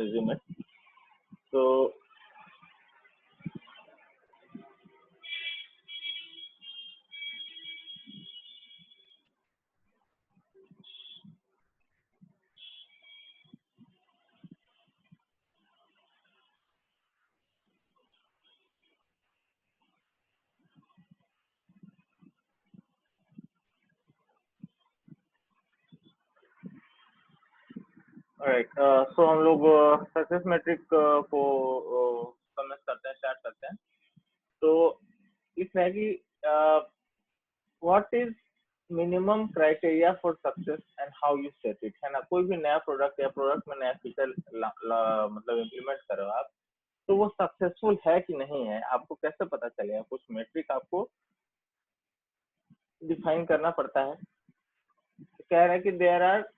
assume it. So right, सो हम लोग success matric को समझ करते हैं, स्टार्ट करते हैं। तो इस है कि what is minimum criteria for success and how you set it, है ना। कोई भी नया प्रोडक्ट या प्रोडक्ट में नया फीचर मतलब इम्प्लीमेंट करो आप, तो वो सक्सेसफुल है कि नहीं है, आपको कैसे पता चलेगा। कुछ मेट्रिक आपको डिफाइन करना पड़ता है। कह रहा है कि there are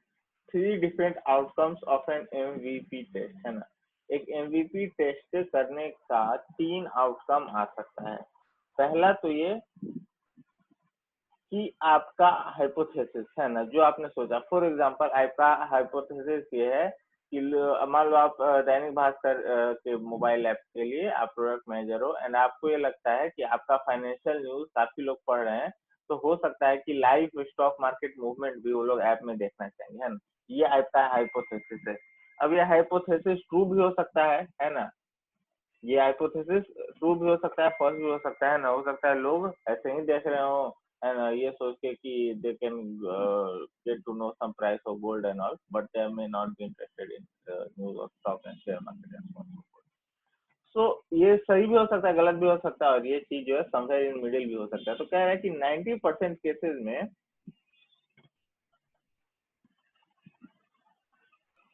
3 different outcomes of an MVP test, है ना। एक एमवीपी टेस्ट करने का 3 आउटकम आ सकता है। पहला तो ये कि आपका हाइपोथेसिस, है ना, जो आपने सोचा। फॉर एग्जांपल आपका हाइपोथेसिस ये है कि मान लो आप दैनिक भास्कर के मोबाइल ऐप के लिए आप प्रोडक्ट मैनेजर हो एंड आपको ये लगता है कि आपका फाइनेंशियल न्यूज काफी लोग पढ़ रहे हैं, तो हो सकता है कि लाइव स्टॉक मार्केट मूवमेंट भी वो लोग ऐप में देखना चाहेंगे, है ना। ये आपका हाइपोथेसिस है। अब ये हाइपोथेसिस ट्रू भी हो सकता है ना। ये हाइपोथेसिस ट्रू भी हो सकता है, फॉल्स भी हो सकता है ना। हो सकता है लोग ऐसे ही देख रहे हो, है ना, ये सोच के कि they can get to know some price of gold and all, but they may not be interested in news of stock and share market and so on. So ये सही भी हो सकता है, गलत भी हो सकता है, और ये चीज जो है समवेयर इन मिडिल भी हो सकता है। तो कह रहा है कि 90% केसेस में,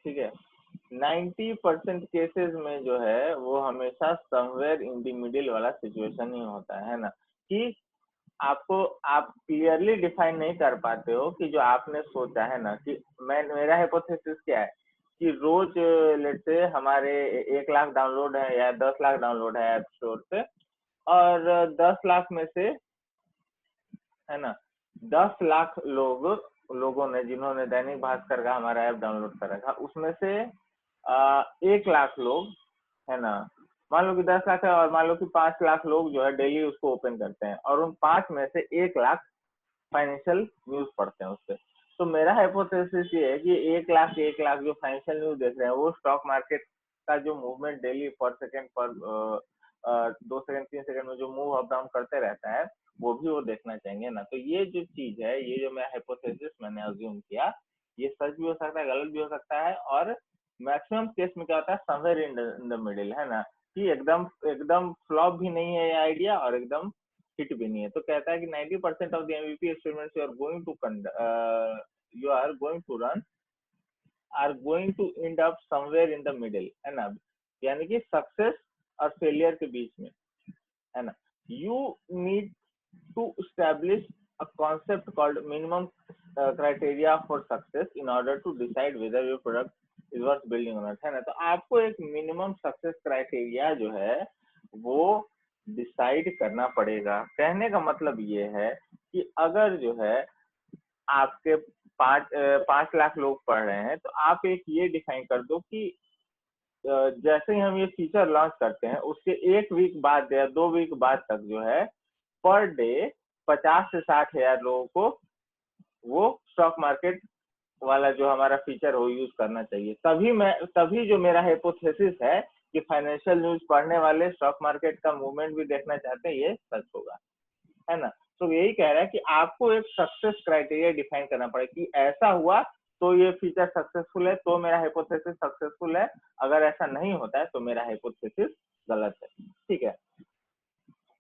ठीक है, 90% केसेस में जो है वो हमेशा समवेयर इन द मिडिल वाला सिचुएशन ही होता है ना। कि आपको आप क्लियरली डिफाइन नहीं कर पाते हो कि जो आपने सोचा है ना, कि मेरा हाइपोथेसिस क्या है कि रोज लेट से हमारे 1 लाख डाउनलोड है या 10 लाख डाउनलोड है ऐप स्टोर पे, और 10 लाख में से, है ना, 10 लाख लोगों ने जिन्होंने दैनिक भास्कर का हमारा ऐप डाउनलोड कर रखा, उसमें से 1 लाख लोग, है ना, मान लो कि 10 लाख है, और मान लो कि 5 लाख लोग जो है डेली उसको ओपन करते हैं, और उन 5 में से 1 लाख फाइनेंशियल न्यूज पढ़ते हैं उससे। तो मेरा हाइपोथेसिस ये है कि 1 लाख जो फाइनेंशियल न्यूज देख रहे हैं, वो स्टॉक मार्केट का जो मूवमेंट डेली पर सेकेंड पर 2 सेकंड 3 सेकंड में जो मूव अप डाउन करते रहता है, वो भी वो देखना चाहेंगे ना। तो ये जो चीज है, ये जो मैं हाइपोथेसिस मैंने अज्यूम किया, ये सच भी हो सकता है, गलत भी हो सकता है, और मैक्सिमम केस में क्या होता है, समवेयर इन द मिडिल, है ना। कि एकदम एकदम फ्लॉप भी नहीं है ये आइडिया, और एकदम हिट भी नहीं है। तो कहता है कि 90% of the MVP experiments you are going to run are going to end up somewhere in the middle, है ना। यानी कि सक्सेस और फेलियर के बीच में, है ना। You need to establish a concept called minimum criteria for success in order to decide whether your product is worth building or not, है ना। तो आपको एक मिनिमम सक्सेस क्राइटेरिया जो है वो डिसाइड करना पड़ेगा। कहने का मतलब ये है कि अगर जो है आपके 5 लाख लोग पढ़ रहे हैं, तो आप एक ये डिफाइन कर दो कि जैसे ही हम ये फीचर लॉन्च करते हैं, उसके 1 वीक बाद या 2 वीक बाद तक जो है पर डे 50 से 60 हजार लोगों को वो स्टॉक मार्केट वाला जो हमारा फीचर हो यूज करना चाहिए। तभी जो मेरा हाइपोथेसिस है कि फाइनेंशियल न्यूज पढ़ने वाले स्टॉक मार्केट का मूवमेंट भी देखना चाहते हैं, ये सच होगा, है ना। तो यही कह रहा है कि आपको एक सक्सेस क्राइटेरिया डिफाइन करना पड़ेगा कि ऐसा हुआ तो ये फीचर सक्सेसफुल है, तो मेरा हाइपोथेसिस सक्सेसफुल है। अगर ऐसा नहीं होता है तो मेरा हाइपोथेसिस गलत है, ठीक है।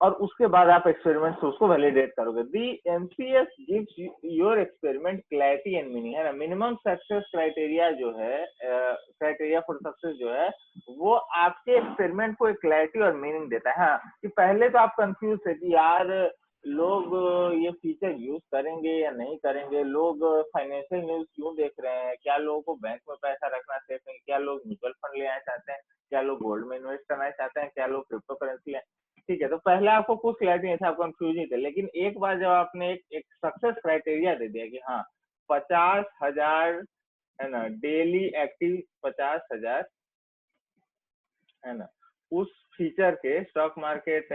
और उसके बाद आप एक्सपेरिमेंट से उसको वैलिडेट करोगे। The MCS gives your experiment clarity and meaning, है ना। मिनिमम सक्सेस क्राइटेरिया जो है, क्राइटेरिया फॉर सक्सेस जो है, वो आपके एक्सपेरिमेंट को एक क्लैरिटी और मीनिंग देता है। हाँ, कि पहले तो आप कंफ्यूज थे कि यार लोग ये फीचर यूज करेंगे या नहीं करेंगे, लोग फाइनेंशियल न्यूज क्यों देख रहे हैं, क्या लोगों को बैंक में पैसा रखना सेफ है, क्या लोग म्यूचुअल फंड लेना चाहते हैं, क्या लोग गोल्ड में इन्वेस्ट करना चाहते हैं, क्या लोग क्रिप्टो करेंसी ले, ठीक है। तो पहले आपको कुछ क्लैरिटी नहीं था, आप कंफ्यूज ही थे। लेकिन एक बार जब आपने एक सक्सेस क्राइटेरिया दे दिया कि हाँ 50 हजार, है ना, डेली एक्टिव 50 हजार है ना, उस फीचर के स्टॉक मार्केट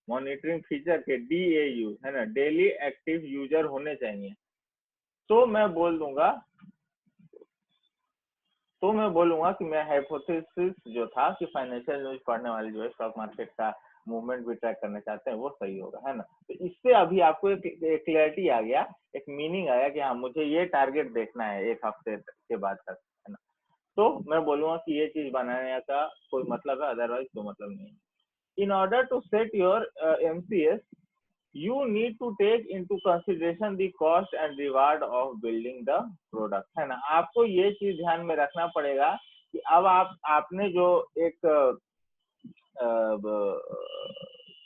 मॉनिटरिंग फीचर के DAU है ना, डेली एक्टिव यूजर होने चाहिए। तो मैं बोल दूंगा कि मैं हाइपोथेसिस जो था कि फाइनेंशियल न्यूज पढ़ने वाले जो है स्टॉक मार्केट का मूवमेंट भी ट्रैक करना चाहते हैं, वो सही होगा, है ना। तो इससे अभी आपको एक क्लैरिटी आ गया, एक मीनिंग आया कि हाँ मुझे ये टारगेट देखना है 1 हफ्ते के बाद तक, है ना। तो मैं बोलूंगा कि ये चीज बनाने का कोई मतलब है, अदरवाइज कोई मतलब नहीं है। In order to set your MCS, you need to take into consideration the cost and reward of building the product, है ना। आपको ये चीज ध्यान में रखना पड़ेगा कि अब आपने जो एक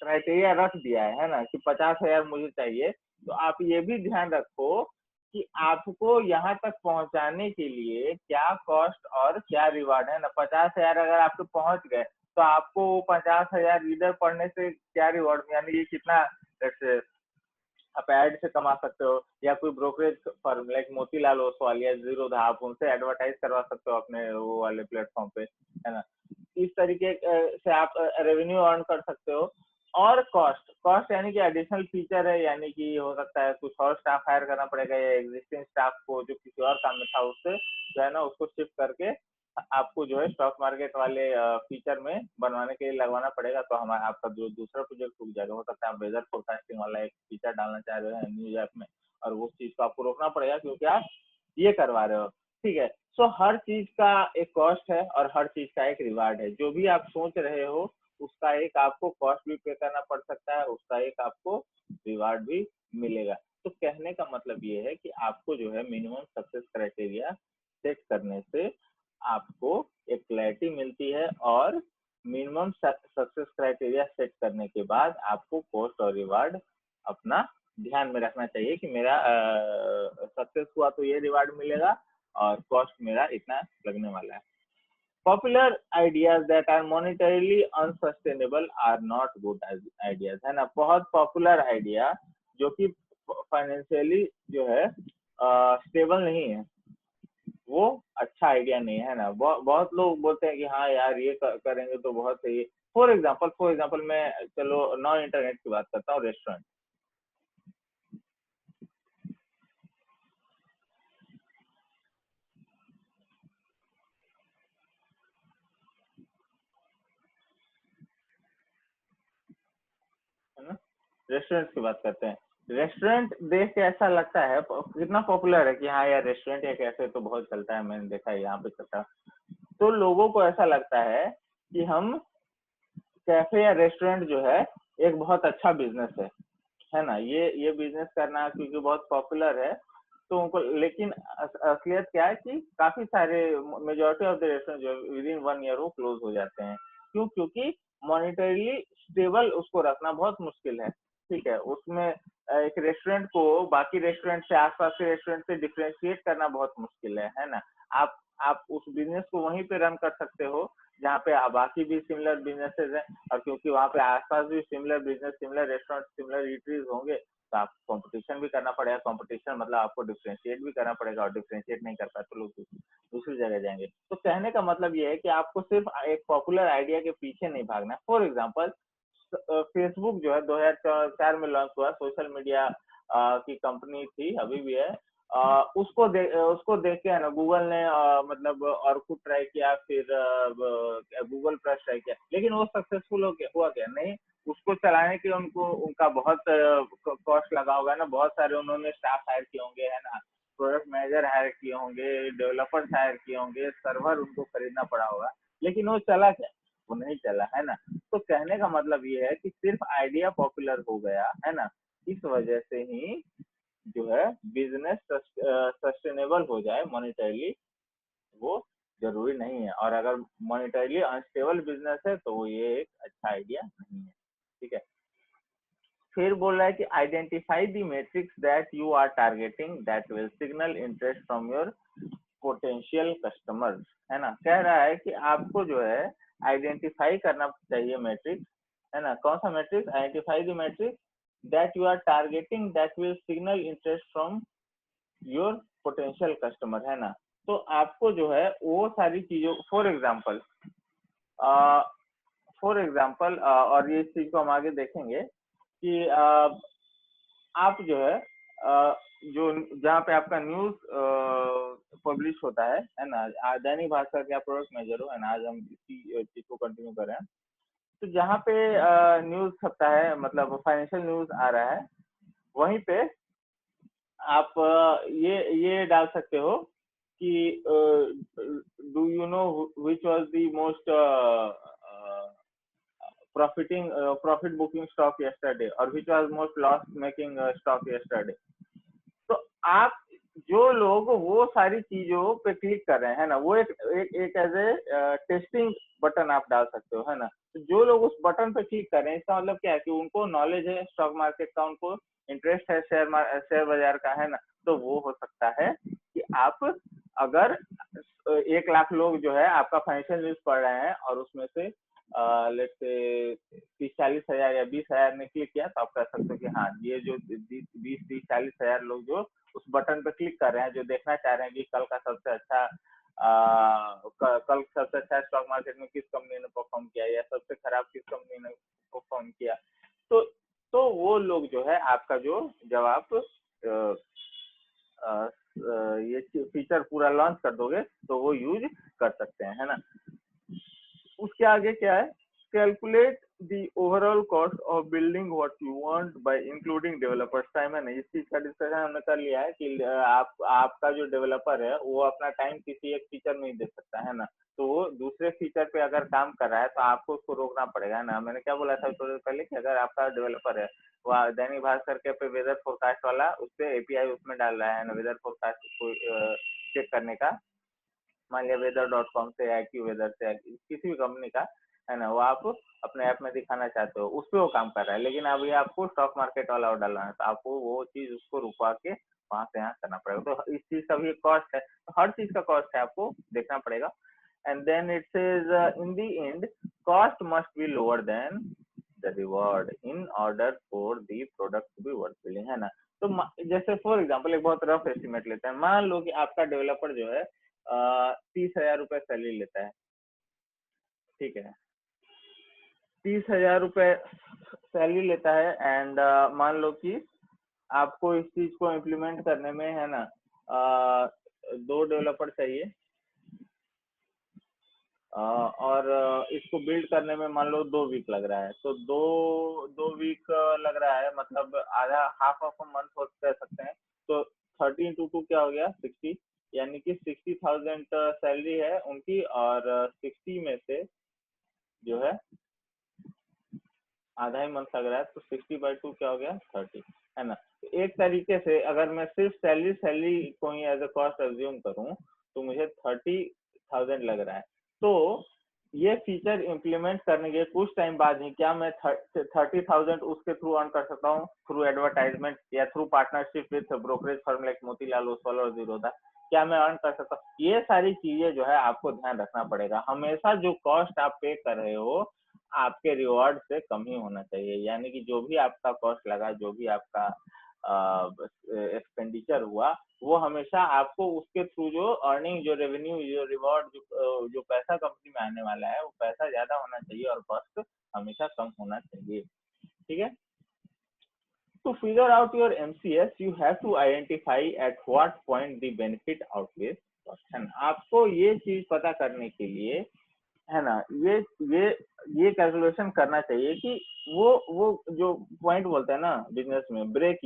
क्राइटेरिया रख दिया है ना, कि 50,000 मुझे चाहिए, तो आप ये भी ध्यान रखो कि आपको यहाँ तक पहुंचाने के लिए क्या कॉस्ट और क्या रिवार्ड है ना। 50,000 अगर आपके पहुंच गए तो आपको 50,000 इधर पढ़ने से क्या रिवॉर्ड, यानी ये कितना जैसे आप एड से कमा सकते हो, या कोई brokerage firm like Motilal Oswal या जीरोधा, आप उनसे एडवर्टाइज करवा सकते हो अपने वो वाले प्लेटफॉर्म पे, है ना। इस तरीके से आप रेवेन्यू अर्न कर सकते हो। और कॉस्ट यानी कि एडिशनल फीचर है, यानी कि हो सकता है कुछ और स्टाफ हायर करना पड़ेगा, या एग्जिस्टिंग स्टाफ को जो किसी और काम में था उससे जो है ना उसको शिफ्ट करके आपको जो है स्टॉक मार्केट वाले फीचर में बनवाने के लिए लगवाना पड़ेगा। तो हमारा आपका जो दूसरा प्रोजेक्ट रुक जाएगा। हो सकता है आप वेदर फोरकास्टिंग वाला एक फीचर डालना चाह रहे हैं न्यूज ऐप में, और उस चीज को आपको रोकना पड़ेगा क्योंकि आप ये करवा रहे हो, ठीक है। सो हर चीज का एक कॉस्ट है और हर चीज का एक रिवार्ड है। जो भी आप सोच रहे हो उसका एक आपको कॉस्ट भी पे करना पड़ सकता है, उसका एक आपको रिवार्ड भी मिलेगा। तो कहने का मतलब ये है कि आपको जो है मिनिमम सक्सेस क्राइटेरिया सेट करने से आपको एक क्लैरिटी मिलती है, और मिनिमम सक्सेस क्राइटेरिया सेट करने के बाद आपको कॉस्ट और रिवार्ड अपना ध्यान में रखना चाहिए कि मेरा सक्सेस हुआ तो ये रिवार्ड मिलेगा और कॉस्ट मेरा इतना लगने वाला है। Popular ideas that are monetarily unsustainable are not good ideas, है ना। बहुत पॉपुलर आइडिया जो कि फाइनेंशियली जो है स्टेबल नहीं है, वो अच्छा आइडिया नहीं है ना। बहुत लोग बोलते हैं कि हाँ यार ये करेंगे तो बहुत सही है। फॉर एग्जाम्पल मैं चलो नॉन इंटरनेट की बात करता हूँ, रेस्टोरेंट, है ना। रेस्टोरेंट की बात करते हैं। रेस्टोरेंट देख के ऐसा लगता है कितना पॉपुलर है कि हाँ यार रेस्टोरेंट या कैफे तो बहुत चलता है, मैंने देखा है यहाँ पे चलता है। तो लोगों को ऐसा लगता है कि हम कैफे या रेस्टोरेंट जो है एक बहुत अच्छा बिजनेस है ना। ये बिजनेस करना क्योंकि बहुत पॉपुलर है तो उनको, लेकिन असलियत क्या है कि काफी सारे मेजोरिटी ऑफ द रेस्टोरेंट जो विद इन 1 ईयर वो क्लोज हो जाते हैं। क्यों? क्योंकि मॉनिटरीली स्टेबल उसको रखना बहुत मुश्किल है, ठीक है। उसमें एक रेस्टोरेंट को बाकी रेस्टोरेंट से, आसपास के रेस्टोरेंट से डिफ्रेंशिएट करना बहुत मुश्किल है ना। आप उस बिजनेस को वहीं पे रन कर सकते हो जहाँ पे बाकी भी सिमिलर बिजनेसेस हैं, और क्योंकि वहाँ पे आसपास भी similar business, similar restaurant, similar eateries होंगे, तो आप कंपटीशन भी करना पड़ेगा। कंपटीशन मतलब आपको डिफ्रेंशिएट भी करना पड़ेगा, और डिफ्रेंशिएट नहीं कर पाए तो लोग दूसरी जगह जाएंगे। तो कहने का मतलब ये है कि आपको सिर्फ एक पॉपुलर आइडिया के पीछे नहीं भागना। फॉर एग्जाम्पल फेसबुक जो है 2004 में लॉन्च हुआ, सोशल मीडिया की कंपनी थी, अभी भी है। उसको देख के है ना गूगल ने मतलब ऑर्कुट ट्राई किया, फिर गूगल प्लस ट्राई किया, लेकिन वो सक्सेसफुल हुआ क्या? नहीं। उसको चलाने के उनको उनका बहुत कॉस्ट लगा होगा ना, बहुत सारे उन्होंने स्टाफ हायर किए होंगे, है ना, प्रोडक्ट मैनेजर हायर किए होंगे, डेवलपर्स हायर किए होंगे, सर्वर उनको खरीदना पड़ा होगा, लेकिन वो चला क्या? वो नहीं चला, है ना। तो कहने का मतलब ये है कि सिर्फ आइडिया पॉपुलर हो गया, है ना, इस वजह से ही जो है बिजनेस सस्टेनेबल हो जाए मॉनिटरीली, वो जरूरी नहीं है। और अगर मॉनिटरीली अनस्टेबल बिजनेस है तो ये एक अच्छा आइडिया नहीं है, ठीक है। फिर बोल रहा है कि identify the metrics that you are targeting that will signal interest from your potential customers, है ना। कह रहा है कि आपको जो है आइडेंटिफाई करना चाहिए मैट्रिक्स, है ना। कौन सा metrics? Identify the metrics that you are targeting that will signal interest from your potential customer, है ना। तो आपको जो है वो सारी चीजों, फॉर एग्जाम्पल और ये इस चीज को हम आगे देखेंगे कि आप जो है जो जहाँ पे आपका न्यूज पब्लिश होता है ना, दैनिक भास्कर के आप प्रोडक्ट मैनेजर हो, है ना, आज हम इसी चीज को कंटिन्यू कर रहे हैं। तो जहाँ पे न्यूज छपता है, मतलब फाइनेंशियल न्यूज आ रहा है, वहीं पे आप ये डाल सकते हो कि do you know which was the most profit booking stock yesterday और which was most loss making stock yesterday। तो आप जो लोग वो सारी चीजों पे क्लिक कर रहे हैं ना, वो एक एज ए टेस्टिंग बटन आप डाल सकते हो, है ना। तो जो लोग उस बटन पे क्लिक कर रहे हैं, इसका मतलब क्या है कि उनको नॉलेज है स्टॉक मार्केट का, उनको इंटरेस्ट है शेयर बाजार का, है ना। तो वो हो सकता है कि आप अगर 1 लाख लोग जो है आपका फाइनेंशियल न्यूज पढ़ रहे हैं और उसमें से लेट्स से 30-40 हजार या 20 हजार ने क्लिक किया, तो आप कह सकते हो कि हाँ, ये जो 20-30-40 हजार लोग जो उस बटन पर क्लिक कर रहे हैं, जो देखना चाह रहे हैं कि कल का सबसे अच्छा कल सबसे अच्छा स्टॉक मार्केट में किस कंपनी ने परफॉर्म किया या सबसे खराब किस कंपनी ने परफॉर्म किया, तो वो लोग जो है आपका जो जब आप ये फीचर पूरा लॉन्च कर दोगे तो वो यूज कर सकते हैं, है ना। उसके आगे क्या है, calculate the overall cost of building what you want bye including developers time, है ना। इस चीज का डिस्कशन हमने कर लिया है कि आपका जो डेवलपर है वो अपना टाइम किसी एक फीचर में ही दे सकता है ना। तो वो दूसरे फीचर पे अगर काम कर रहा है तो आपको उसको रोकना पड़ेगा, है ना। मैंने क्या बोला था थोड़ी देर पहले कि अगर आपका डेवलपर है वो दैनिक भास्कर के पे वेदर फोरकास्ट वाला उस पर एपीआई उसमें डाल रहा है ना, वेदर फोरकास्ट को चेक करने का, मान लिया weather.com से या क्यू वेदर से किसी भी कंपनी का, है ना, वो आप अपने ऐप में दिखाना चाहते हो, उस पर वो काम कर रहा है, लेकिन अभी आपको स्टॉक मार्केट वाला डालना है, तो आपको वो चीज उसको रुकवा के वहां से यहाँ करना पड़ेगा। तो इस चीज का भी कॉस्ट है, तो हर चीज का कॉस्ट है, आपको देखना पड़ेगा। And then it says in the end cost must be lower than the reward in order for the product to be worth billing, है ना। तो जैसे फॉर एग्जाम्पल एक बहुत रफ एस्टिमेट लेते हैं, मान लो कि आपका डेवलपर जो है 30,000 रुपए सैलरी लेता है, ठीक है, 30,000 रुपए सैलरी लेता है। एंड मान लो कि आपको इस चीज को इम्प्लीमेंट करने में, है ना, 2 डेवलपर चाहिए, और इसको बिल्ड करने में मान लो 2 वीक लग रहा है, तो दो वीक लग रहा है, मतलब आधा हाफ ऑफ अ मंथ हो कह सकते हैं। तो 30 into 2 क्या हो गया, 60, यानी कि 60,000 सैलरी है उनकी, और 60 में से जो है आधा ही मंथ लग रहा है, तो 60/2 क्या हो गया, 30, है ना। तो एक तरीके से अगर मैं सिर्फ सैलरी को ही एज अ कॉस्ट अज्यूम करूं तो मुझे 30,000 लग रहा है। तो ये फीचर इम्प्लीमेंट करने के कुछ टाइम बाद ही क्या मैं 30,000 उसके थ्रू अर्न कर सकता हूँ, थ्रू एडवर्टाइजमेंट या through partnership with brokerage firm like Motilal Oswal और जीरोधा, क्या मैं अर्न कर सकता हूँ। ये सारी चीजें जो है आपको ध्यान रखना पड़ेगा, हमेशा जो कॉस्ट आप पे कर रहे हो आपके रिवॉर्ड से कम ही होना चाहिए, यानी कि जो भी आपका कॉस्ट लगा, जो भी आपका एक्सपेंडिचर हुआ, वो हमेशा आपको उसके थ्रू जो अर्निंग, जो रेवेन्यू, जो रिवॉर्ड, जो पैसा कंपनी में आने वाला है वो पैसा ज्यादा होना चाहिए और कॉस्ट हमेशा कम होना चाहिए, ठीक है। To figure out your MCS, you have to identify at what point the benefit outweighs cost, है ना। आपको ये चीज पता करने के लिए, है ना, ये कैलकुलेशन करना चाहिए कि वो जो पॉइंट बोलते हैं ना बिजनेस में, ब्रेक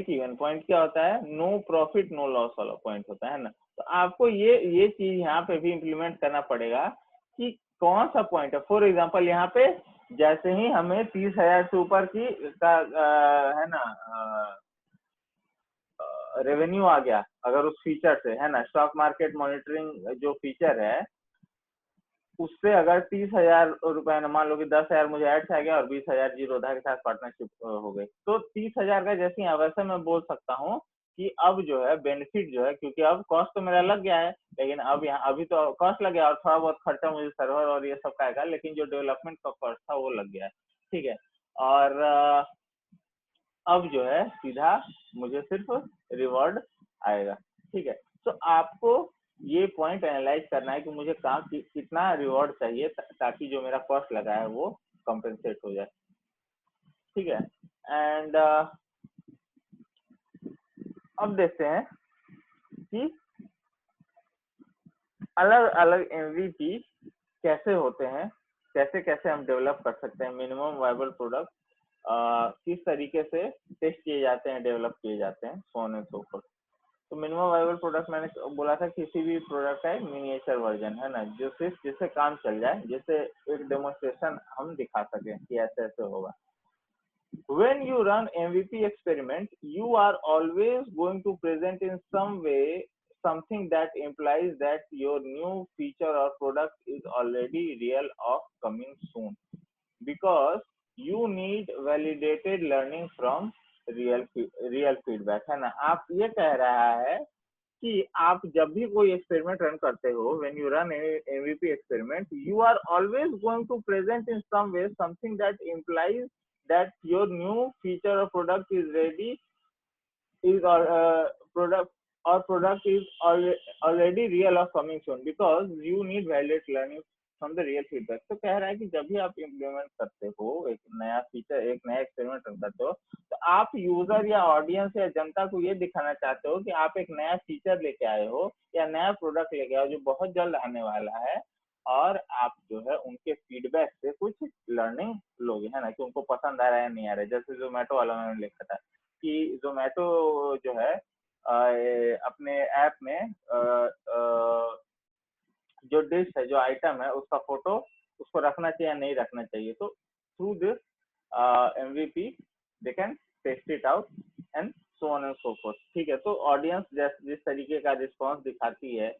इवन पॉइंट क्या होता है, नो प्रॉफिट नो लॉस वाला पॉइंट होता है ना। तो आपको ये चीज यहाँ पे भी इम्प्लीमेंट करना पड़ेगा कि कौन सा पॉइंट है। फॉर एग्जांपल यहाँ पे जैसे ही हमें 30,000 से ऊपर की का है ना रेवेन्यू आ गया, अगर उस फीचर से, है ना, स्टॉक मार्केट मॉनिटरिंग जो फीचर है उससे अगर 30,000 रुपए, मान लो कि 10,000 मुझे ऐड से आ गया और 20,000 जीरोधा के साथ पार्टनरशिप हो गई, तो 30,000 का जैसे ही वैसे मैं बोल सकता हूँ कि अब जो है बेनिफिट जो है, क्योंकि अब कॉस्ट तो मेरा लग गया है, लेकिन अब यहाँ अभी तो कॉस्ट लग गया और थोड़ा बहुत खर्चा मुझे सर्वर और ये सब का आएगा, लेकिन जो डेवलपमेंट का कॉस्ट था वो लग गया है, ठीक है। और अब जो है सीधा मुझे सिर्फ रिवॉर्ड आएगा। ठीक है, तो आपको ये पॉइंट एनालाइज करना है कि मुझे कहाँ कितना रिवॉर्ड चाहिए ताकि जो मेरा कॉस्ट लगा है वो कंपेंसेट हो जाए। ठीक है, एंड अब देखते हैं कि अलग अलग एमवीपी कैसे होते हैं, कैसे कैसे हम डेवलप कर सकते हैं। मिनिमम वायबल प्रोडक्ट किस तरीके से टेस्ट किए जाते हैं, डेवलप किए जाते हैं, सो ऑन एंड सो फोर्थ। तो मिनिमम वायबल प्रोडक्ट मैंने बोला था किसी भी प्रोडक्ट का एक मिनिएचर वर्जन है ना, जो सिर्फ जिससे काम चल जाए, जिससे एक डेमोन्स्ट्रेशन हम दिखा सकें कि ऐसे ऐसे होगा। When you run MVP experiment, you are always going to present in some way something that implies that your new feature or product is already real or coming soon, because you need validated learning from real feedback, है ना। आप ये कह रहा है कि आप जब भी कोई एक्सपेरिमेंट रन करते हो, when you run MVP experiment, you are always going to present in some way something that implies that your new feature or product is ready, is product is already real or coming soon, because you need valid learning from the real feedback। तो कह रहा है कि जब भी आप implement करते हो एक नया फीचर, एक नया एक्सपेरिमेंट रन करते हो, तो आप यूजर या ऑडियंस या जनता को ये दिखाना चाहते हो कि आप एक नया फीचर लेके आए हो या नया प्रोडक्ट लेके आए हो जो बहुत जल्द आने वाला है, और आप जो है उनके फीडबैक से कुछ लर्निंग लोगे, है ना, कि उनको पसंद आ रहा है नहीं आ रहा है। जैसे जोमेटो वाला मैंने लिखा था कि जोमेटो जो है अपने ऐप में जो डिश है, जो आइटम है, उसका फोटो उसको रखना चाहिए या नहीं रखना चाहिए। तो through this MVP they can test it out and so on and so forth. ठीक है, तो ऑडियंस जिस तरीके का रिस्पॉन्स दिखाती है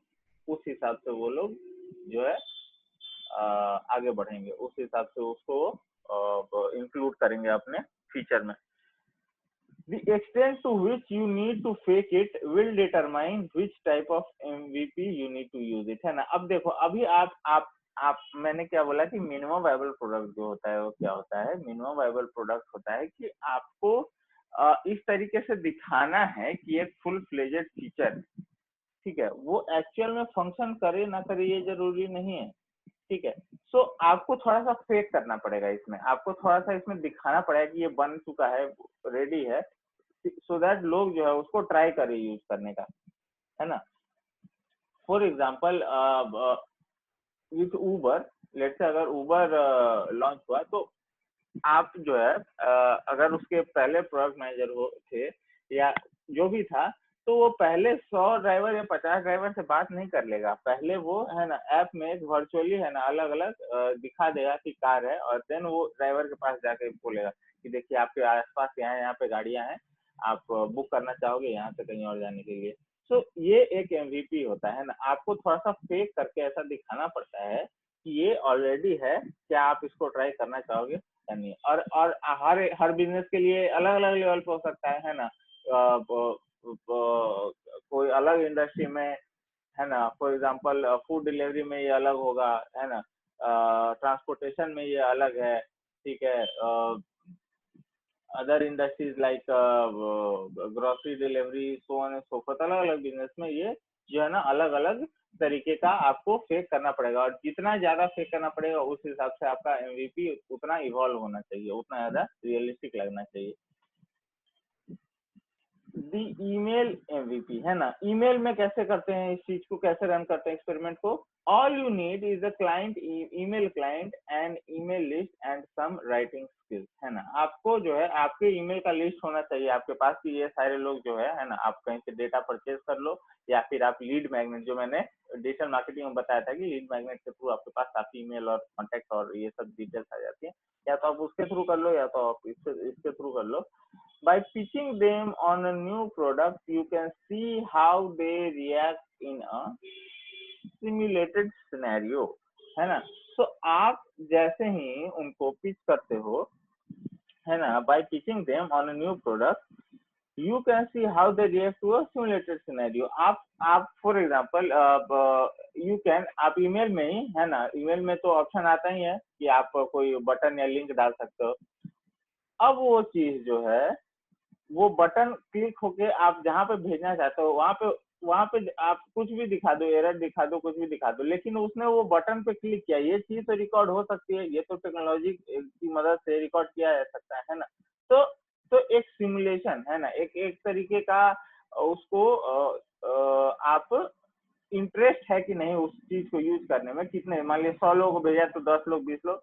उस हिसाब से वो लोग जो है आगे बढ़ेंगे, उस हिसाब से उसको इंक्लूड करेंगे अपने फीचर में। The extent to which you need to fake it will determine which type of MVP you need to use it, है ना। अब देखो, अभी आप मैंने क्या बोला कि मिनिमम वायबल प्रोडक्ट जो होता है वो क्या होता है। मिनिमम वायबल प्रोडक्ट होता है कि आपको इस तरीके से दिखाना है कि एक फुल फ्लेजेड फीचर, ठीक है, वो एक्चुअल में फंक्शन करे ना करे ये जरूरी नहीं है। ठीक है, सो आपको थोड़ा सा फेक करना पड़ेगा इसमें, आपको थोड़ा सा इसमें दिखाना पड़ेगा कि ये बन चुका है, रेडी है, सो दैट लोग जो है उसको ट्राई करें यूज करने का, है ना। For example with Uber, let say अगर उबर लॉन्च हुआ तो आप जो है अगर उसके पहले प्रोडक्ट मैनेजर हो थे या जो भी था, तो वो पहले 100 ड्राइवर या 50 ड्राइवर से बात नहीं कर लेगा। पहले वो है ना ऐप में वर्चुअली है ना अलग अलग दिखा देगा कि कार है, और देन वो ड्राइवर के पास जाके बोलेगा कि देखिए आपके आसपास यहाँ पे गाड़ियां हैं, आप बुक करना चाहोगे यहाँ से कहीं और जाने के लिए। तो ये एक MVP होता है ना। आपको थोड़ा सा फेक करके ऐसा दिखाना पड़ता है कि ये ऑलरेडी है, क्या आप इसको ट्राई करना चाहोगे या नहीं। और हर बिजनेस के लिए अलग अलग लेवल पे हो सकता है ना। कोई अलग इंडस्ट्री में है ना, फॉर एग्जांपल फूड डिलीवरी में ये अलग होगा, है ना, ट्रांसपोर्टेशन में ये अलग है, ठीक है, other industries like grocery delivery, so on and so fourth. अलग अलग बिजनेस में ये जो है ना अलग अलग तरीके का आपको फेक करना पड़ेगा, और जितना ज्यादा फेक करना पड़ेगा उस हिसाब से आपका MVP उतना इवॉल्व होना चाहिए, उतना ज्यादा रियलिस्टिक लगना चाहिए। दी ईमेल MVP है ना, ईमेल में कैसे करते हैं इस चीज को, कैसे रन करते हैं एक्सपेरिमेंट को। All you need is a client, email client and email list and some writing skills, है ना। आपको जो है आपके ईमेल का लिस्ट होना चाहिए आपके पास कि ये सारे लोग जो है ना, आप कहीं से डेटा परचेज कर लो, या फिर आप लीड मैग्नेट, जो मैंने डिजिटल मार्केटिंग में बताया था कि लीड मैग्नेट के थ्रू आपके पास आपकी ईमेल और कॉन्टेक्ट और ये सब डिटेल्स आ जाती है, या तो आप उसके थ्रू कर लो या तो आप इसके थ्रू कर लो। By pitching them on a new product, you can see how they react in a simulated scenario, है ना। तो आप जैसे ही उनको पिच करते हो, है ना, by pitching them on a new product, you can see how they react to a simulated scenario। आप फॉर एग्जांपल आप ईमेल में ही, है ना, ईमेल में तो ऑप्शन आता ही है कि आप कोई बटन या लिंक डाल सकते हो। अब वो चीज जो है वो बटन क्लिक होके आप जहाँ पे भेजना चाहते हो वहां पे आप कुछ भी दिखा दो, एरर दिखा दो, कुछ भी दिखा दो, लेकिन उसने वो बटन पे क्लिक किया, ये चीज तो रिकॉर्ड हो सकती है, ये तो टेक्नोलॉजी की मदद से रिकॉर्ड किया जा सकता है ना। तो तो एक सिमुलेशन है ना, एक एक तरीके का उसको आप इंटरेस्ट है कि नहीं उस चीज को यूज करने में, कितने मान लिया 100 लोगों को भेजा तो 10 लोग 20 लोग,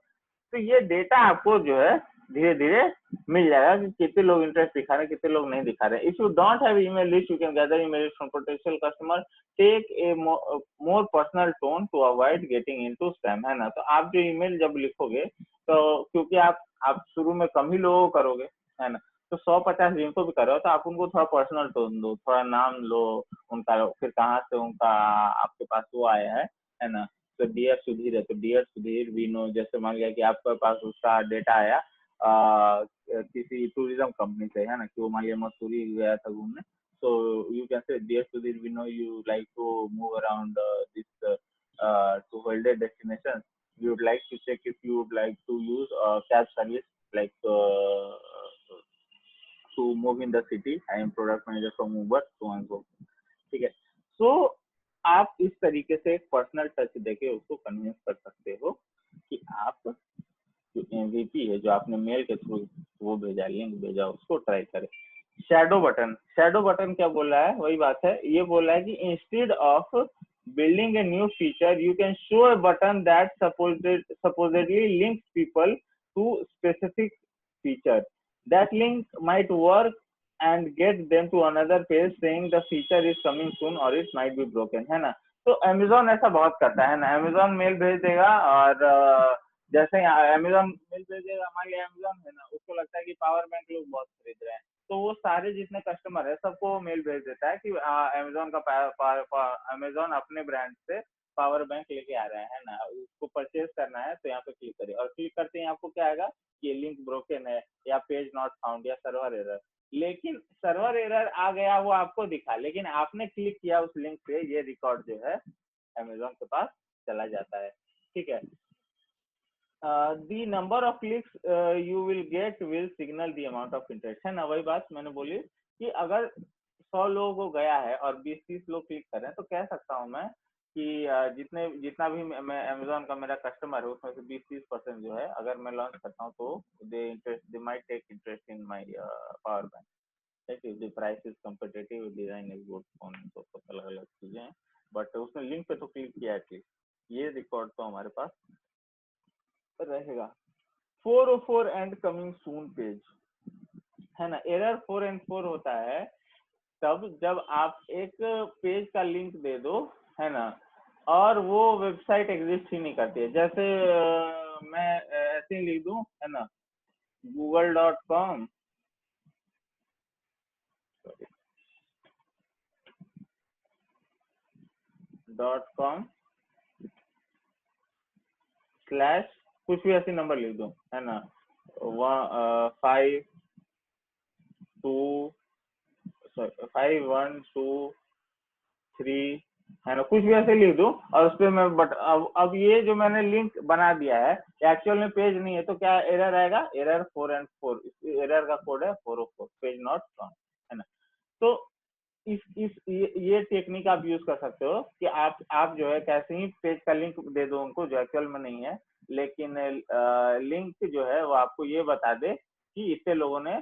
तो ये डेटा आपको जो है धीरे धीरे मिल जाएगा कि कितने लोग इंटरेस्ट दिखा रहे हैं, कितने लोग नहीं दिखा रहे हैं। If you don't have email list you can gather email from potential customer, take a more personal tone to avoid getting into spam, है ना। तो आप जो ईमेल जब लिखोगे तो क्योंकि आप शुरू में कम ही लोगों को करोगे, है ना, तो 150 जिनको भी कर रहे हो तो आप उनको थोड़ा पर्सनल टोन दो, थोड़ा नाम लो उनका, फिर कहाँ से उनका आपके पास वो आया है ना। तो डियर सुधीर है तो डियर सुधीर वी नो, जैसे मान लिया कि आपके पास उसका डेटा आया किसी टूरिज्म कंपनी से, है ना, कि वो मान लिया मसूरी गया था घूमने, so you can say dear Sudhir, we know you like to move around this to holiday destinations. We would like to check if you would like to use cab service like to move in the city. I am product manager from Uber, so on so। ठीक है। सो आप इस तरीके से एक personal touch देके उसको convince कर सकते हो कि आप जो एमवीपी है, जो आपने मेल के थ्रू वो भेजा, लिंक भेजा, उसको ट्राई करें। शैडो बटन क्या बोल रहा है, वही बात है, ये बोल रहा है कि instead of building a new feature you can show a button that supposedly links people to specific feature, that link might work and get them to another page saying the feature is coming soon or it might be broken, है ना। तो Amazon ऐसा बहुत करता है ना, Amazon mail भेज देगा और जैसे अमेजोन मेल भेज देगा, हमारे अमेजोन है ना, उसको लगता है कि पावर बैंक लोग बहुत खरीद रहे हैं, तो वो सारे जितने कस्टमर है सबको मेल भेज देता है कि अमेजोन का अमेजोन अपने ब्रांड से पावर बैंक लेके आ रहे हैं, है ना, उसको परचेज करना है तो यहाँ पे क्लिक करिए, और क्लिक करते ही आपको क्या आएगा कि लिंक ब्रोकन है या पेज नॉट फाउंड या सर्वर एरर। लेकिन सर्वर एरर आ गया वो आपको दिखा, लेकिन आपने क्लिक किया उस लिंक पे, ये रिकॉर्ड जो है अमेजोन के पास चला जाता है। ठीक है। the number of clicks you will get will signal the amount of interest, है ना, वही बात मैंने बोली कि अगर 100 लोगों को गया है और 20-30 लोग क्लिक कर रहे हैं तो कह सकता हूँ मैं कि जितना भी मैं अमेजोन का मेरा कस्टमर है उसमें से 20-30% जो है अगर मैं लॉन्च करता हूँ तो they might take interest in my power bank, the price is competitive, design is good, phone तो अलग अलग चीजें हैं, बट उसने लिंक पे तो क्लिक किया है, ये रिकॉर्ड तो हमारे पास रहेगा। 404 एंड कमिंग सून पेज, है ना, एरर 4 एंड 4 होता है तब जब आप एक पेज का लिंक दे दो, है ना, और वो वेबसाइट एग्जिस्ट ही नहीं करती है, जैसे मैं ऐसे ही लिख दूं, है ना, google.com स्लैश कुछ भी ऐसे नंबर लिख दूं, है ना, 5 1 2 3, है ना, कुछ भी ऐसे लिख दूं और उस पर मैं बट अब ये जो मैंने लिंक बना दिया है एक्चुअल में पेज नहीं है, तो क्या एरर आएगा, एरर 4 एंड 4, एरर का कोड है 404, पेज नॉट फाउंड, है ना। तो इस ये टेक्निक आप यूज कर सकते हो कि आप जो है कैसे ही पेज का लिंक दे दो उनको जो एक्चुअल में नहीं है, लेकिन लिंक जो है वो आपको ये बता दे कि इतने लोगों ने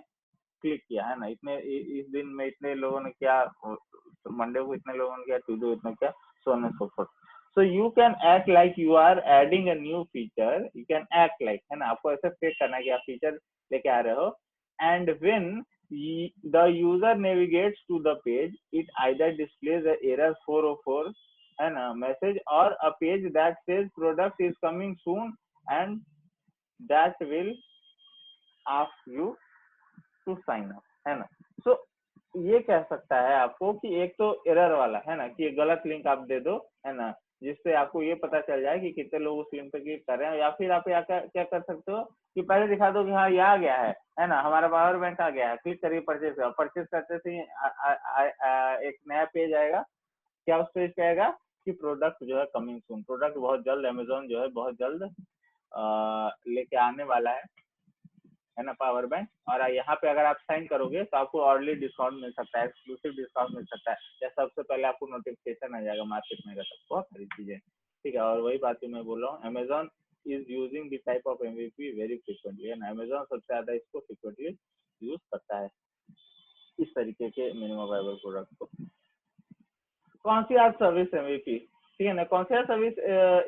क्लिक किया, है ना, इतने इस दिन में इतने लोगों ने क्या, मंडे को इतने लोगों ने क्या, ट्यूजडे इतने क्या, so on and so forth। So you can act like you are adding a new feature, you can act like, है ना, आपको ऐसे फेक करना है कि आप फीचर लेके आ रहे हो, and when the user navigates to the page it either displays the error 404, है ना, message or a page that says product is coming soon and that will ask you to sign up, है ना। सो ये कह सकता है आपको कि एक तो एरर वाला, है ना, कि गलत लिंक आप दे दो, है ना, जिससे आपको ये पता चल जाए कि कितने लोग उस लिंक पे क्लिक कर रहे हैं, या फिर आप क्या कर सकते हो कि पहले दिखा दो कि हाँ ये आ गया है ना, हमारा पावर बैंक आ गया है, क्लिक करिए परचेज, परचेज करते से एक नया पेज आएगा, क्या उस पेज पे आएगा कि प्रोडक्ट जो है कमिंग सून, प्रोडक्ट बहुत जल्द अमेजोन जो है बहुत जल्द लेके आने वाला है, है ना, पावर बैंक। और यहाँ पे अगर आप साइन करोगे तो आपको अर्ली डिस्काउंट मिल सकता है, एक्सक्लूसिव डिस्काउंट मिल सकता है, या सबसे पहले आपको नोटिफिकेशन आ जाएगा मार्केट में सबको सारी चीजें, ठीक है। और वही बात मैं बोल रहा हूँ, Amazon is using this type of MVP very frequently, है ना, अमेजोन सबसे ज्यादा इसको फ्रिक्वेंटली यूज करता है इस तरीके के मिनिमम वायबल प्रोडक्ट को। concierge service MVP, ठीक है ना। concierge service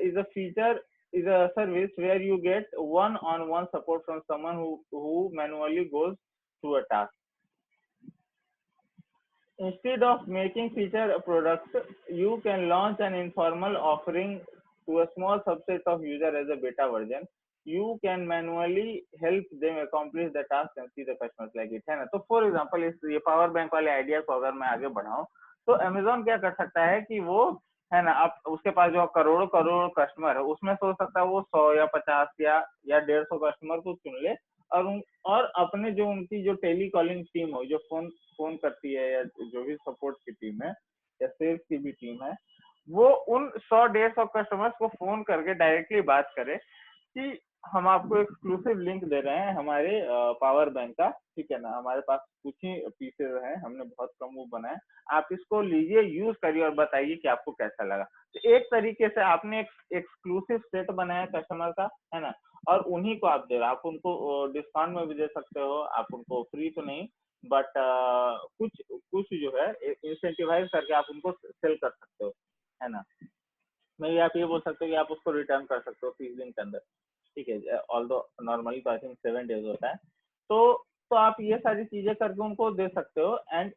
is a feature, is a service where you get one-on-one support from someone who manually goes through a task. Instead of making feature products, you can launch an informal offering to a small subset of user as a beta version. You can manually help them accomplish the task and see the customers like it, है ना। तो for example इस ये power bank वाले idea को अगर मैं आगे बढ़ाऊं तो अमेजोन क्या कर सकता है कि वो, है ना, आप उसके पास जो करोड़ों करोड़ कस्टमर है उसमें सोच सकता है वो 100 या 50 या 150 कस्टमर को चुन ले, और अपने जो उनकी जो टेली कॉलिंग टीम हो, जो फोन करती है, या जो भी सपोर्ट की टीम है या सेल्स की भी टीम है, वो उन 100-150 कस्टमर्स को फोन करके डायरेक्टली बात करे कि हम आपको एक्सक्लूसिव लिंक दे रहे हैं हमारे पावर बैंक का, ठीक है ना, हमारे पास कुछ ही पीसेज हैं, हमने बहुत कम वो बनाए, आप इसको लीजिए, यूज करिए और बताइए कि आपको कैसा लगा। तो एक तरीके से आपने एक एक्सक्लूसिव सेट बनाया कस्टमर का, है ना, और उन्हीं को आप दे रहे हो। आप उनको डिस्काउंट में भी दे सकते हो, आप उनको फ्री तो नहीं, बट कुछ कुछ जो है इंसेंटिवाइज करके आप उनको सेल कर सकते हो, है ना। मैं आप ये बोल सकते हो कि आप उसको रिटर्न कर सकते हो 30 दिन के अंदर, ठीक है, ऑल्दो नॉर्मली तो आई थिंक 7 डेज होता है। तो आप ये सारी चीजें करके उनको दे सकते हो, एंड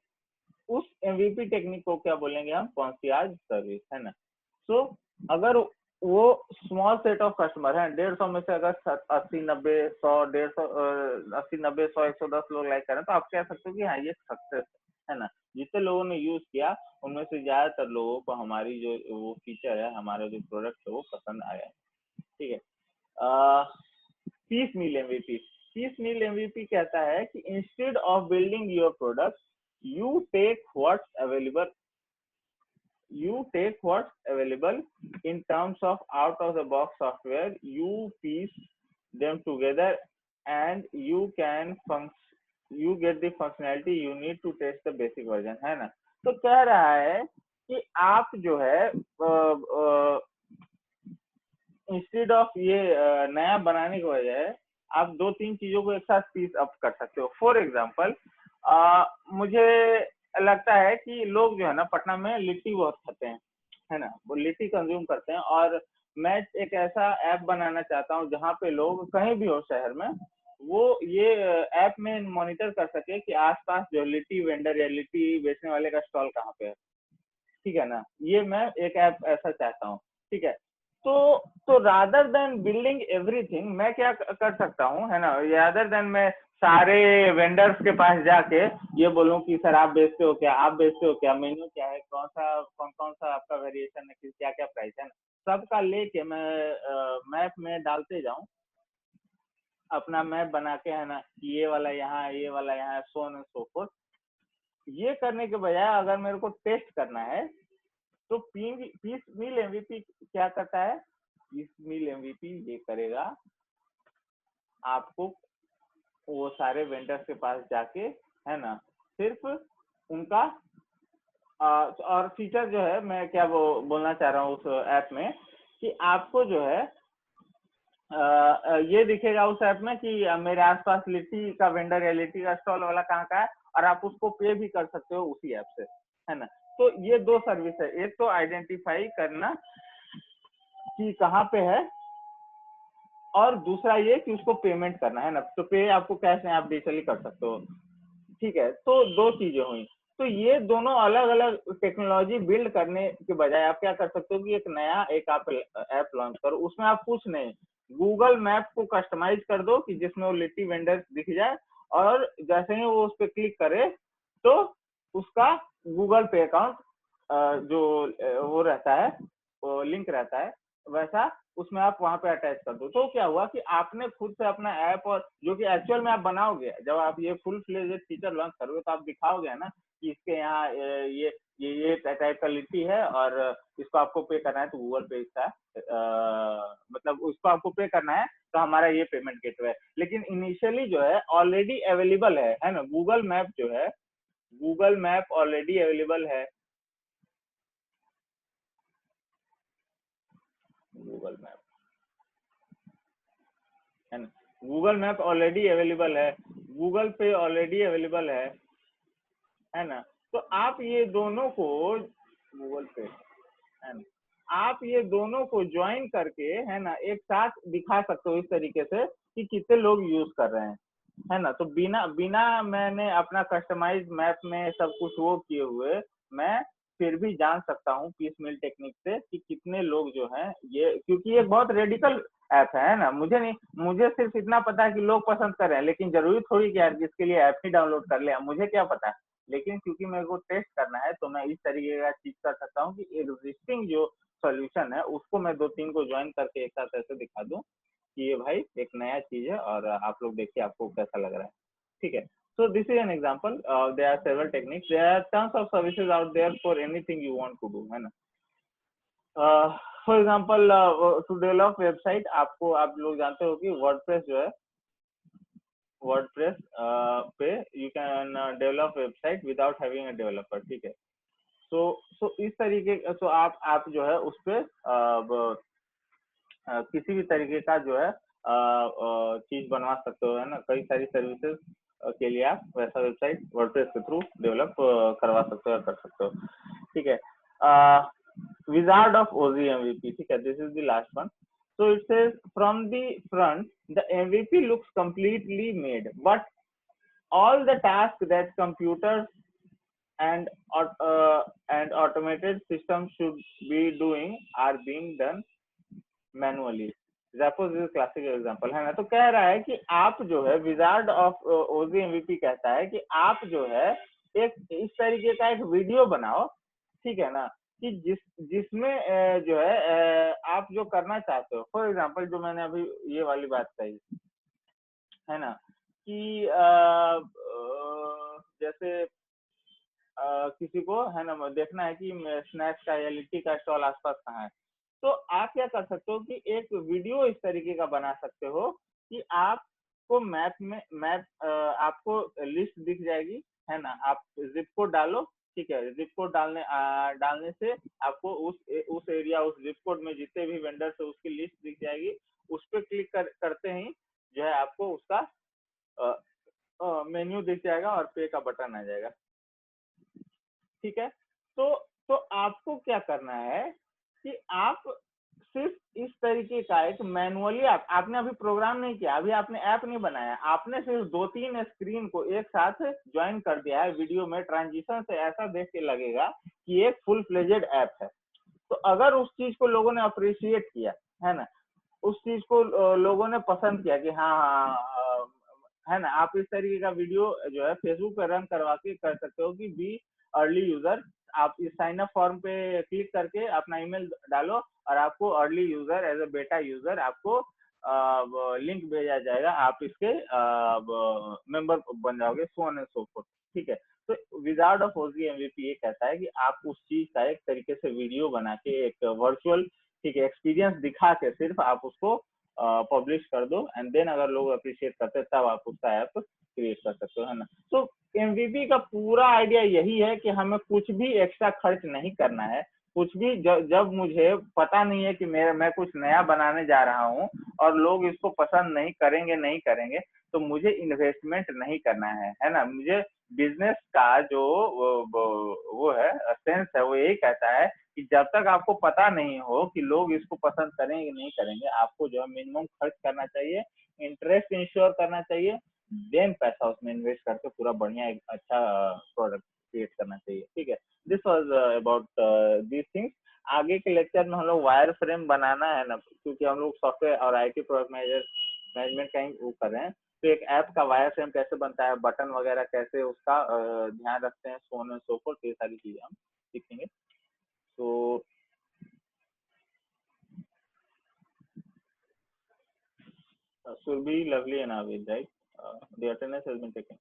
उस एमवीपी टेक्निक को क्या बोलेंगे हम, कॉन्सियाज सर्विस, है ना। सो अगर वो स्मॉल सेट ऑफ कस्टमर है, 150 में से अगर 80-90-100 लोग लाइक करें तो आप कह सकते हो कि हाँ ये सक्सेस है ना। जितने लोगों ने यूज किया उनमें से ज्यादातर लोगों को हमारी जो वो फीचर है, हमारा जो प्रोडक्ट है वो पसंद आया है, ठीक है। पीस मील एमवीपी, पीस मील एमवीपी कहता है कि instead of building your product, you take what's available, in terms of out of the box software, you piece them together and you get the functionality you need to test the basic version, है ना। तो कह रहा है कि आप जो है इंस्टेड ऑफ ये नया बनाने की बजाय आप 2-3 चीजों को एक साथ पीस अप कर सकते हो। फॉर एग्जाम्पल मुझे लगता है कि लोग जो है ना पटना में लिट्टी बहुत खाते हैं, है ना, वो लिट्टी कंज्यूम करते हैं, और मैं एक ऐसा ऐप बनाना चाहता हूँ जहाँ पे लोग कहीं भी हो शहर में वो ये ऐप में मॉनिटर कर सके कि आसपास जो लिट्टी वेंडर या लिट्टी बेचने वाले का स्टॉल कहाँ पे है, ठीक है ना। ये मैं एक ऐप ऐसा चाहता हूँ, ठीक है। तो रादर देन बिल्डिंग एवरीथिंग, मैं क्या कर सकता हूँ, है ना, रादर देन मैं सारे वेंडर्स के पास जाके ये बोलूं कि सर आप बेचते हो क्या, आप बेचते हो क्या, मेन्यू क्या है, कौन सा आपका वेरिएशन है, क्या क्या प्राइस है ना, सबका लेके मैं मैप में डालते जाऊं, अपना मैप बना के, है ना, ये वाला यहाँ है, ये वाला यहाँ है, सो ऑन एंड सो फोर्थ। ये करने के बजाय अगर मेरे को टेस्ट करना है तो पीस मील एमवीपी क्या करता है, पीस मील एमवीपी ये करेगा, आपको वो सारे वेंडर्स के पास जाके, है ना, सिर्फ उनका और फीचर जो है मैं क्या वो बोलना चाह रहा हूँ उस ऐप में कि आपको जो है ये दिखेगा उस ऐप में कि मेरे आसपास लिट्टी का वेंडर या लिट्टी का स्टॉल वाला कहाँ का है, और आप उसको पे भी कर सकते हो उसी ऐप से, है ना। तो ये 2 सर्विस है, एक तो आइडेंटिफाई करना कि कहाँ पे है, और दूसरा ये कि उसको पेमेंट करना, है ना। तो पे आपको कैश में आप डिजिटली कर सकते हो, ठीक है। तो 2 चीजें हुई। तो ये दोनों अलग अलग टेक्नोलॉजी बिल्ड करने के बजाय आप क्या कर सकते हो कि एक नया एक आप ऐप लॉन्च करो, उसमें आप कुछ नहीं, गूगल मैप को कस्टमाइज कर दो कि जिसमें वो लिट्टी वेंडर दिख जाए, और जैसे ही वो उस पर क्लिक करे तो उसका गूगल पे अकाउंट जो वो रहता है, वो लिंक रहता है, वैसा उसमें आप वहां पे अटैच कर दो। तो क्या हुआ कि आपने खुद से अपना ऐप, और जो कि एक्चुअल में आप बनाओगे, जब आप ये फुल फ्लेजेड फीचर लॉन्च करोगे तो आप दिखाओगे ना कि इसके यहाँ ये टाइप का लिट्टी है और इसको आपको पे करना है तो गूगल पे इसका मतलब उसको आपको पे करना है तो हमारा ये पेमेंट गेटवे है। लेकिन इनिशियली जो है ऑलरेडी अवेलेबल है ना, गूगल मैप जो है, गूगल मैप ऑलरेडी अवेलेबल है, गूगल मैप है ना, गूगल मैप ऑलरेडी अवेलेबल है, गूगल पे ऑलरेडी अवेलेबल है ना। तो आप ये दोनों को, गूगल पे है ना, आप ये दोनों को ज्वाइन करके है ना एक साथ दिखा सकते हो इस तरीके से कि कितने लोग यूज कर रहे हैं, है ना। तो बिना बिना मैंने अपना कस्टमाइज मैप में सब कुछ वो किए हुए मैं फिर भी जान सकता हूँ पीस मिल टेक्निक से कि कितने लोग जो हैं ये, क्योंकि ये बहुत रेडिकल ऐप है ना। मुझे नहीं, मुझे सिर्फ इतना पता है कि लोग पसंद कर रहे हैं, लेकिन जरूरी थोड़ी कि यार जिसके लिए ऐप ही डाउनलोड कर ले, मुझे क्या पता। लेकिन क्योंकि मेरे को टेस्ट करना है तो मैं इस तरीके का चीज कर सकता हूँ कि एग्जिस्टिंग जो सॉल्यूशन है उसको मैं 2-3 को ज्वाइन करके एक साथ ऐसे दिखा दूं कि ये भाई एक नया चीज है और आप लोग देखिए आपको कैसा लग रहा है, ठीक है। So this is an example. There are several techniques. There are tons of services out there for anything you want to do, है ना। For example to develop website, आपको आप लोग जानते हो कि वर्डप्रेस जो है, वर्डप्रेस पे you can develop website without having a developer, ठीक है। सो इस तरीके, तो आप जो है उस पे किसी भी तरीके का जो है चीज बनवा सकते हो, है ना। कई सारी सर्विसेज के लिए आप वैसा वेबसाइट वर्डप्रेस के थ्रू डेवलप करवा सकते हो, कर सकते हो, ठीक है। विजार्ड ऑफ ओजी एमवीपी, ठीक है, this is the last one. So it says from the front, the MVP looks completely made, but all the tasks that computers and and automated systems should be doing are being done manually. Suppose is classic example, है ना। तो कह रहा है कि आप जो है, विजार्ड ऑफ ओजी एमवीपी कहता है कि आप जो है एक इस तरीके का एक वीडियो बनाओ, ठीक है ना, कि जिसमें जो है आप जो करना चाहते हो। फॉर एग्जांपल जो मैंने अभी ये वाली बात कही, है ना, कि जैसे किसी को है ना देखना है कि स्नैक्स का या लिट्टी का स्टॉल आसपास कहाँ है, तो आप क्या कर सकते हो कि एक वीडियो इस तरीके का बना सकते हो कि आपको मैप में आपको लिस्ट दिख जाएगी, है ना। आप जिप कोड डालो, ठीक है, जिप कोड डालने से आपको उस एरिया, उस जिप कोड में जितने भी वेंडर्स है उसकी लिस्ट दिख जाएगी। उस पर क्लिक करते ही जो है आपको उसका मेन्यू दिख जाएगा और पे का बटन आ जाएगा, ठीक है। तो आपको क्या करना है कि आप सिर्फ इस तरीके का एक मैनुअली, आपने अभी प्रोग्राम नहीं किया, अभी आपने ऐप नहीं बनाया, आपने सिर्फ 2-3 स्क्रीन को एक साथ ज्वाइन कर दिया है वीडियो में। ट्रांजिशन से ऐसा देख के लगेगा कि एक फुल फ्लेजेड ऐप है। तो अगर उस चीज को लोगों ने अप्रिशिएट किया, है ना, उस चीज को लोगों ने पसंद किया कि हाँ हाँ, है ना, आप इस तरीके का वीडियो जो है फेसबुक पे रन करवा के कर सकते हो कि बी अर्ली यूजर। आप इस साइन अप फॉर्म पे क्लिक करके अपना ईमेल डालो और आपको अर्ली यूजर, एज अ बेटा यूजर आपको लिंक भेजा जाएगा, आप इसके मेंबर बन जाओगे, सो ऑन एंड सो फोर्थ, ठीक है। तो विजार्ड ऑफ ओजी एमवीपी ये कहता है कि आप उस चीज का एक तरीके से वीडियो बना के एक वर्चुअल, ठीक है, एक्सपीरियंस दिखा के सिर्फ आप उसको पब्लिश कर दो, एंड देन अगर लोग अप्रिशिएट करते हैं तब आप उसका ऐप क्रिएट कर सकते हो, है ना। तो एमवीपी का पूरा आइडिया यही है कि हमें कुछ भी एक्स्ट्रा खर्च नहीं करना है। कुछ भी जब मुझे पता नहीं है कि मैं कुछ नया बनाने जा रहा हूँ और लोग इसको पसंद नहीं करेंगे, तो मुझे इन्वेस्टमेंट नहीं करना है ना। मुझे बिजनेस का जो वो है सेंस है, वो यही कहता है कि जब तक आपको पता नहीं हो कि लोग इसको पसंद करेंगे नहीं करेंगे, आपको जो है मिनिमम खर्च करना चाहिए, इंटरेस्ट इंश्योर करना चाहिए, देन पैसा उसमें इन्वेस्ट करके पूरा बढ़िया एक अच्छा प्रोडक्ट क्रिएट करना चाहिए, ठीक है। This was about these things. आगे के लेक्चर में हम लोग वायर फ्रेम बनाना है ना, क्योंकि हम लोग सॉफ्टवेयर और आईटी प्रोडक्ट मैनेजमेंट का ही वो कर रहे हैं। तो एक ऐप का वायर फ्रेम कैसे बनता है, बटन वगैरह कैसे उसका ध्यान रखते हैं, सो ऑन एंड सो फोर्थ, ये सारी चीजें हम सीखेंगे। तो Surbhi, Lovely, and Avid, right? The attendance has been taken.